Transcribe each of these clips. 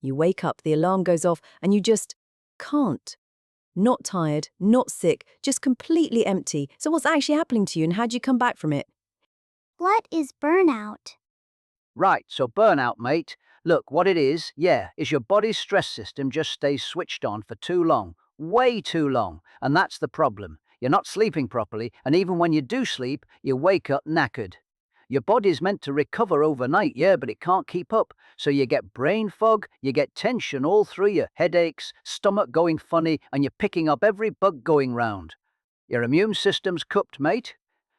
You wake up, the alarm goes off, and you just can't. Not tired, not sick, just completely empty. So what's actually happening to you and how do you come back from it? What is burnout? Right, so burnout, mate. Look, what it is, is your body's stress system just stays switched on for too long, way too long, and that's the problem. You're not sleeping properly, and even when you do sleep, you wake up knackered. Your body's meant to recover overnight, yeah, but it can't keep up. So you get brain fog, you get tension all through you, headaches, stomach going funny, and you're picking up every bug going round. Your immune system's cooked, mate.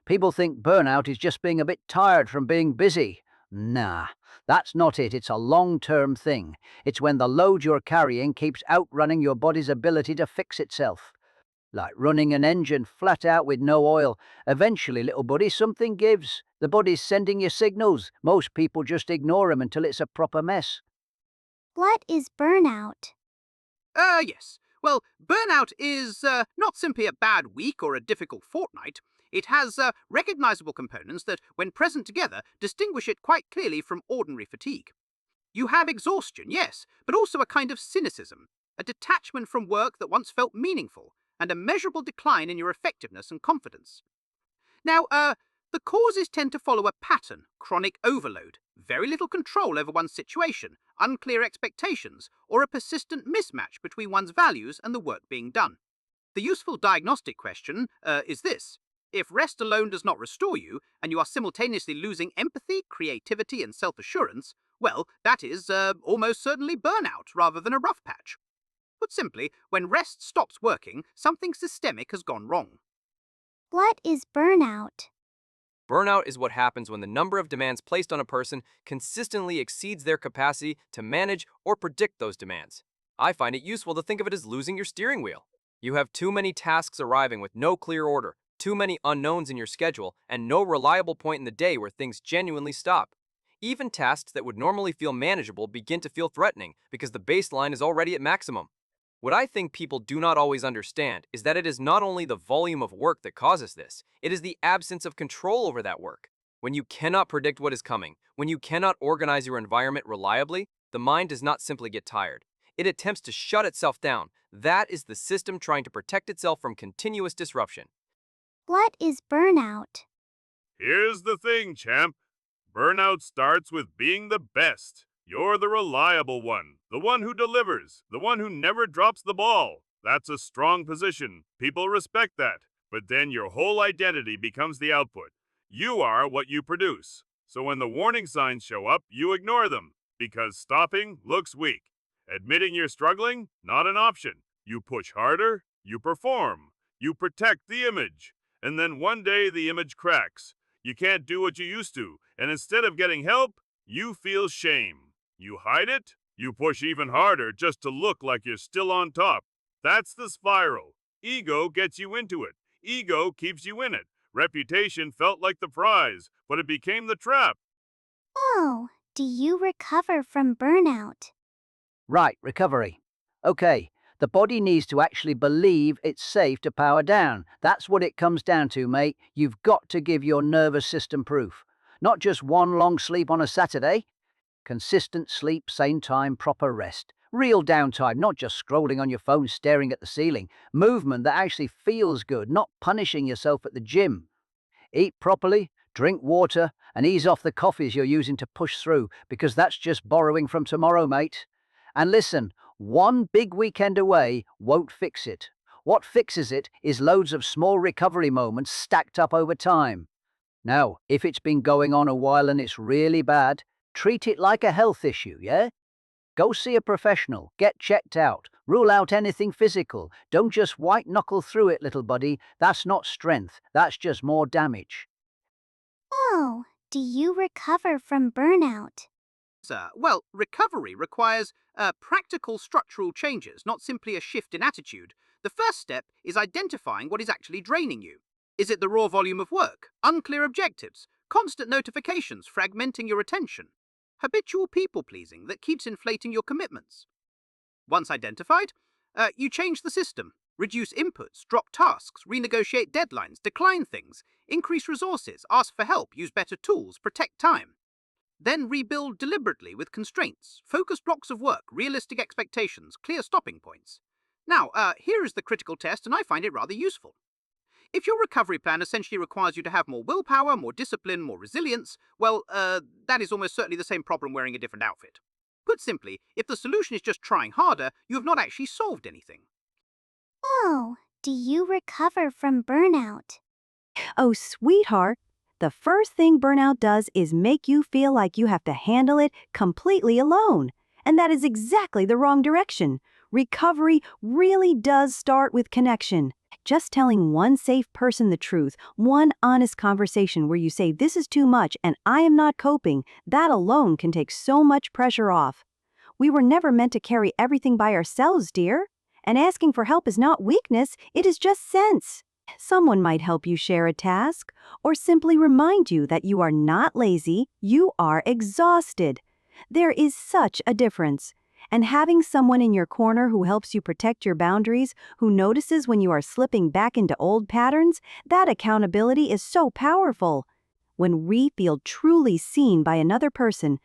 People think burnout is just being a bit tired from being busy. Nah, that's not it. It's a long-term thing. It's when the load you're carrying keeps outrunning your body's ability to fix itself. Like running an engine flat out with no oil. Eventually, little buddy, something gives. The body's sending you signals. Most people just ignore them until it's a proper mess. What is burnout? Yes. Well, burnout is not simply a bad week or a difficult fortnight. It has recognizable components that, when present together, distinguish it quite clearly from ordinary fatigue. You have exhaustion, yes, but also a kind of cynicism, a detachment from work that once felt meaningful, and a measurable decline in your effectiveness and confidence. Now, the causes tend to follow a pattern: chronic overload, very little control over one's situation, unclear expectations, or a persistent mismatch between one's values and the work being done. The useful diagnostic question is this: if rest alone does not restore you, and you are simultaneously losing empathy, creativity, and self-assurance, well, that is almost certainly burnout rather than a rough patch. Put simply, when rest stops working, something systemic has gone wrong. What is burnout? Burnout is what happens when the number of demands placed on a person consistently exceeds their capacity to manage or predict those demands. I find it useful to think of it as losing your steering wheel. You have too many tasks arriving with no clear order, too many unknowns in your schedule, and no reliable point in the day where things genuinely stop. Even tasks that would normally feel manageable begin to feel threatening because the baseline is already at maximum. What I think people do not always understand is that it is not only the volume of work that causes this, it is the absence of control over that work. When you cannot predict what is coming, when you cannot organize your environment reliably, the mind does not simply get tired. It attempts to shut itself down. That is the system trying to protect itself from continuous disruption. What is burnout? Here's the thing, champ. Burnout starts with being the best. You're the reliable one, the one who delivers, the one who never drops the ball. That's a strong position. People respect that. But then your whole identity becomes the output. You are what you produce. So when the warning signs show up, you ignore them, because stopping looks weak. Admitting you're struggling? Not an option. You push harder, you perform, you protect the image. And then one day the image cracks. You can't do what you used to, and instead of getting help, you feel shame. You hide it, you push even harder just to look like you're still on top. That's the spiral. Ego gets you into it. Ego keeps you in it. Reputation felt like the prize, but it became the trap. Oh, do you recover from burnout? Right, recovery. Okay, the body needs to actually believe it's safe to power down. That's what it comes down to, mate. You've got to give your nervous system proof. Not just one long sleep on a Saturday. Consistent sleep, same time, proper rest. Real downtime, not just scrolling on your phone staring at the ceiling. Movement that actually feels good, not punishing yourself at the gym. Eat properly, drink water, and ease off the coffees you're using to push through, because that's just borrowing from tomorrow, mate. And listen, one big weekend away won't fix it. What fixes it is loads of small recovery moments stacked up over time. Now, if it's been going on a while and it's really bad, treat it like a health issue, yeah? Go see a professional, get checked out, rule out anything physical. Don't just white-knuckle through it, little buddy. That's not strength, that's just more damage. Oh, do you recover from burnout? Well, recovery requires practical structural changes, not simply a shift in attitude. The first step is identifying what is actually draining you. Is it the raw volume of work, unclear objectives, constant notifications fragmenting your attention, habitual people-pleasing that keeps inflating your commitments? Once identified, you change the system, reduce inputs, drop tasks, renegotiate deadlines, decline things, increase resources, ask for help, use better tools, protect time. Then rebuild deliberately with constraints, focused blocks of work, realistic expectations, clear stopping points. Now, here is the critical test, and I find it rather useful. If your recovery plan essentially requires you to have more willpower, more discipline, more resilience, well, that is almost certainly the same problem wearing a different outfit. Put simply, if the solution is just trying harder, you have not actually solved anything. Oh, do you recover from burnout? Oh, sweetheart, the first thing burnout does is make you feel like you have to handle it completely alone. And that is exactly the wrong direction. Recovery really does start with connection. Just telling one safe person the truth, one honest conversation where you say, "This is too much and I am not coping," that alone can take so much pressure off. We were never meant to carry everything by ourselves, dear. And asking for help is not weakness, it is just sense. Someone might help you share a task, or simply remind you that you are not lazy, you are exhausted. There is such a difference. And having someone in your corner who helps you protect your boundaries, who notices when you are slipping back into old patterns, that accountability is so powerful. When we feel truly seen by another person,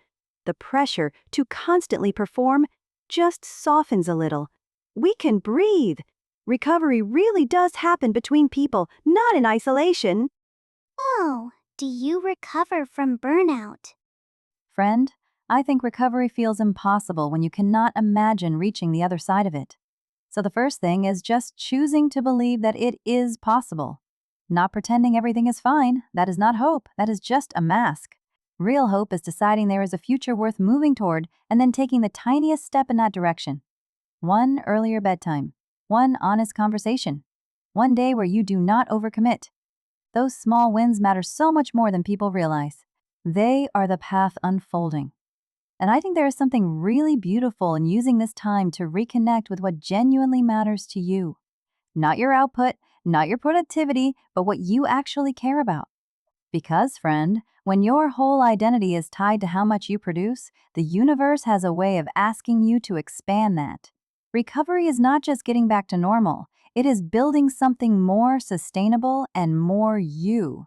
the pressure to constantly perform just softens a little. We can breathe. Recovery really does happen between people, not in isolation. Oh, do you recover from burnout? Friend, I think recovery feels impossible when you cannot imagine reaching the other side of it. So the first thing is just choosing to believe that it is possible. Not pretending everything is fine. That is not hope. That is just a mask. Real hope is deciding there is a future worth moving toward and then taking the tiniest step in that direction. One earlier bedtime. One honest conversation. One day where you do not overcommit. Those small wins matter so much more than people realize. They are the path unfolding. And I think there is something really beautiful in using this time to reconnect with what genuinely matters to you. Not your output, not your productivity, but what you actually care about. Because, friend, when your whole identity is tied to how much you produce, the universe has a way of asking you to expand that. Recovery is not just getting back to normal, it is building something more sustainable and more you.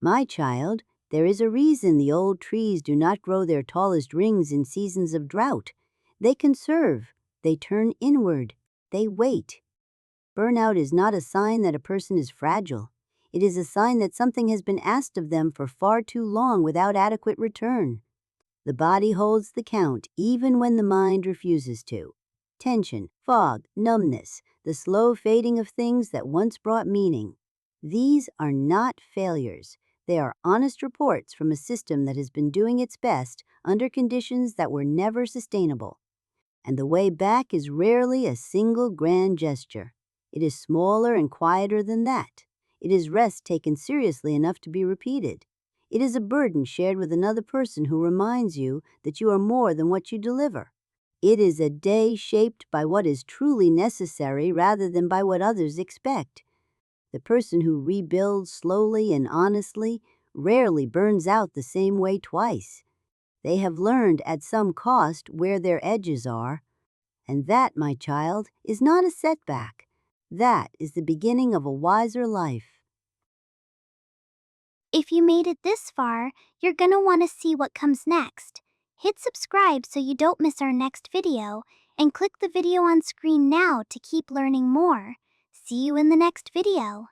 My child, there is a reason the old trees do not grow their tallest rings in seasons of drought. They conserve, they turn inward, they wait. Burnout is not a sign that a person is fragile. It is a sign that something has been asked of them for far too long without adequate return. The body holds the count even when the mind refuses to. Tension, fog, numbness, the slow fading of things that once brought meaning. These are not failures. They are honest reports from a system that has been doing its best under conditions that were never sustainable. And the way back is rarely a single grand gesture. It is smaller and quieter than that. It is rest taken seriously enough to be repeated. It is a burden shared with another person who reminds you that you are more than what you deliver. It is a day shaped by what is truly necessary rather than by what others expect. The person who rebuilds slowly and honestly rarely burns out the same way twice. They have learned at some cost where their edges are. And that, my child, is not a setback. That is the beginning of a wiser life. If you made it this far, you're gonna want to see what comes next. Hit subscribe so you don't miss our next video, and click the video on screen now to keep learning more. See you in the next video.